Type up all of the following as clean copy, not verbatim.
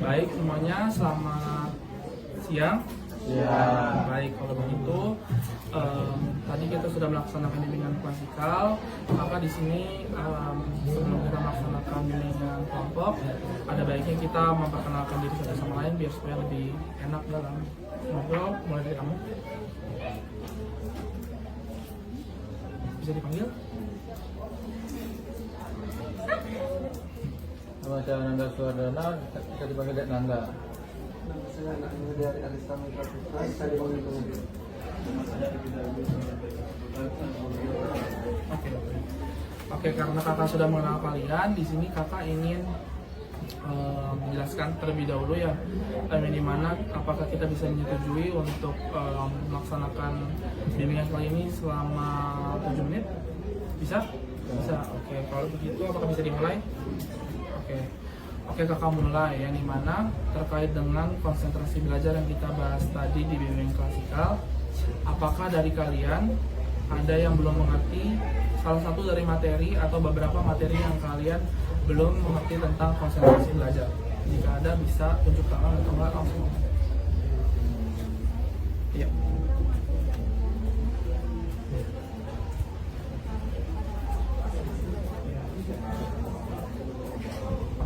Baik semuanya, selamat siang. Ya. Baik, kalau begitu tadi kita sudah melaksanakan bimbingan klasikal. Maka di sini sebelum kita melaksanakan bimbingan kelompok, ada baiknya kita memperkenalkan diri satu sama lain biar supaya lebih enak dalam ngobrol. Mulai dari kamu. Bisa dipanggil? Nama saya Nanda Suwardana, bisa dipanggil Dek Nanda. Nama saya anak muda dari Arista Mitra Putra, saya dipanggil Kemudian. Oke, karena kakak sudah mengenal kalian, di sini kakak ingin menjelaskan terlebih dahulu ya, di mana apakah kita bisa menyetujui untuk melaksanakan bimbingan kali ini selama 7 menit? Bisa? Bisa. Oke, kalau begitu apakah bisa dimulai? Oke, kakak mulai yang dimana terkait dengan konsentrasi belajar yang kita bahas tadi di bimbingan klasikal. Apakah dari kalian ada yang belum mengerti salah satu dari materi atau beberapa materi yang kalian belum mengerti tentang konsentrasi belajar? Jika ada, bisa tunjuk tangan atau enggak langsung. Iya.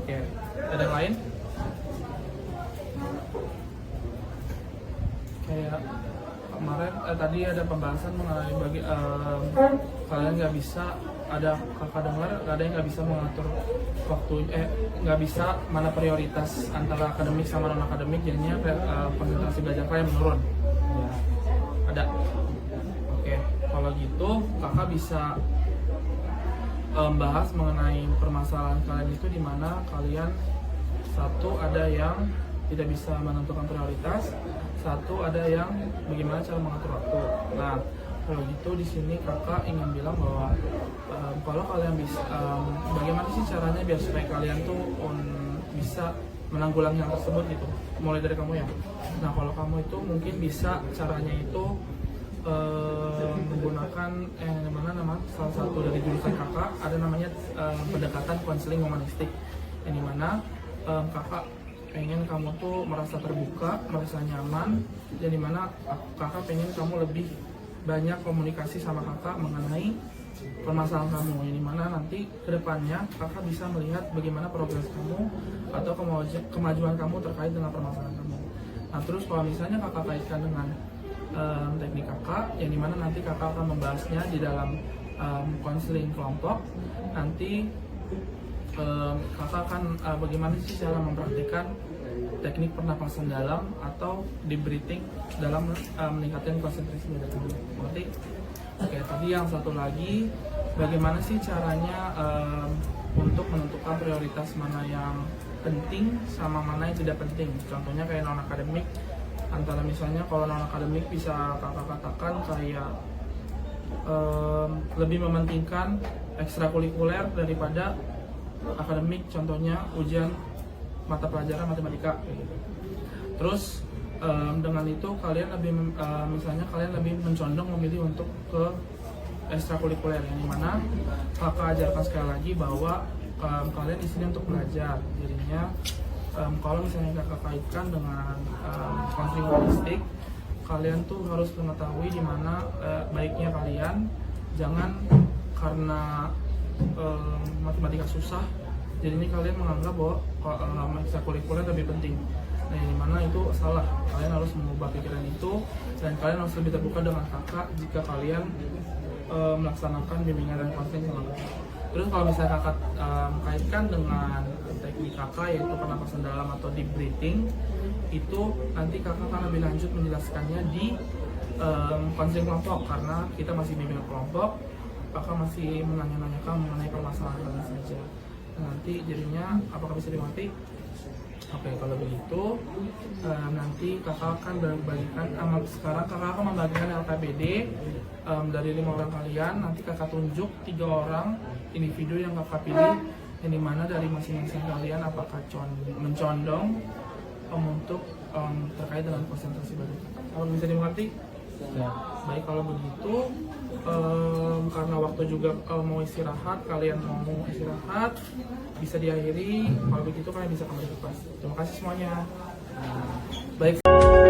Oke, ada yang lain? Kayak kemarin tadi ada pembahasan mengenai kalian nggak bisa, ada kakak dengar ada yang nggak bisa mengatur waktu, nggak bisa mana prioritas antara akademik sama non akademik, jadinya konsentrasi belajar kalian menurun. Ada. Oke, kalau gitu kakak bisa bahas mengenai permasalahan kalian itu, di mana kalian satu ada yang tidak bisa menentukan prioritas, satu ada yang bagaimana cara mengatur waktu. Nah, kalau gitu di sini kakak ingin bilang bahwa kalau kalian bisa, bagaimana sih caranya biar supaya kalian tuh bisa menanggulangi hal tersebut gitu. Mulai dari kamu ya. Nah, kalau kamu itu mungkin bisa caranya itu menggunakan nama salah satu dari jurusan kakak ada namanya pendekatan konseling humanistik, yang dimana kakak pengen kamu tuh merasa terbuka, merasa nyaman, dan dimana kakak pengen kamu lebih banyak komunikasi sama kakak mengenai permasalahan kamu, yang dimana nanti kedepannya kakak bisa melihat bagaimana progres kamu atau kemajuan kamu terkait dengan permasalahan kamu. Nah, terus kalau misalnya kakak kaitkan dengan teknik kakak, yang dimana nanti kakak akan membahasnya di dalam konseling kelompok. Nanti kakak akan bagaimana sih cara mempraktikkan teknik pernapasan dalam atau deep breathing dalam meningkatkan konsentrasi belajar kamu. Berarti oke, tadi yang satu lagi, bagaimana sih caranya untuk menentukan prioritas mana yang penting sama mana yang tidak penting. Contohnya kayak non akademik, antara misalnya kalau non akademik bisa kakak katakan kayak lebih mementingkan ekstrakurikuler daripada akademik, contohnya ujian mata pelajaran matematika. Terus dengan itu kalian lebih misalnya kalian lebih mencondong memilih untuk ke ekstrakurikuler, yang dimana kakak ajarkan sekali lagi bahwa kalian di sini untuk belajar. Jadinya kalau misalnya kakak kaitkan dengan konseling holistik, kalian tuh harus mengetahui di mana baiknya kalian jangan karena matematika susah, jadi ini kalian menganggap bahwa ekstrakurikuler lebih penting. Nah, yang dimana itu salah. Kalian harus mengubah pikiran itu, dan kalian harus lebih terbuka dengan kakak jika kalian melaksanakan bimbingan dan konseling sama kakak. Terus kalau misalnya kakak kaitkan dengan teknik kakak, yaitu pernapasan dalam atau deep breathing, itu nanti kakak akan lebih lanjut menjelaskannya di konseling kelompok, karena kita masih bimbingan kelompok. Kakak masih menanya-nanyakan mengenai permasalahan kalian saja. Nah, nanti jadinya apakah bisa dimengerti? Oke, kalau begitu nanti kakak akan membagikan, sekarang kakak akan membagikan LKPD dari 5 orang kalian. Nanti kakak tunjuk 3 orang individu yang kakak pilih, yang dimana dari masing-masing kalian apakah mencondong untuk terkait dengan konsentrasi belajar. Kalau bisa dimengerti? Ya. Baik, kalau begitu karena waktu juga mau istirahat, kalian mau istirahat bisa diakhiri. Kalau begitu kalian bisa kembali ke kelas. Terima kasih semuanya. Baik.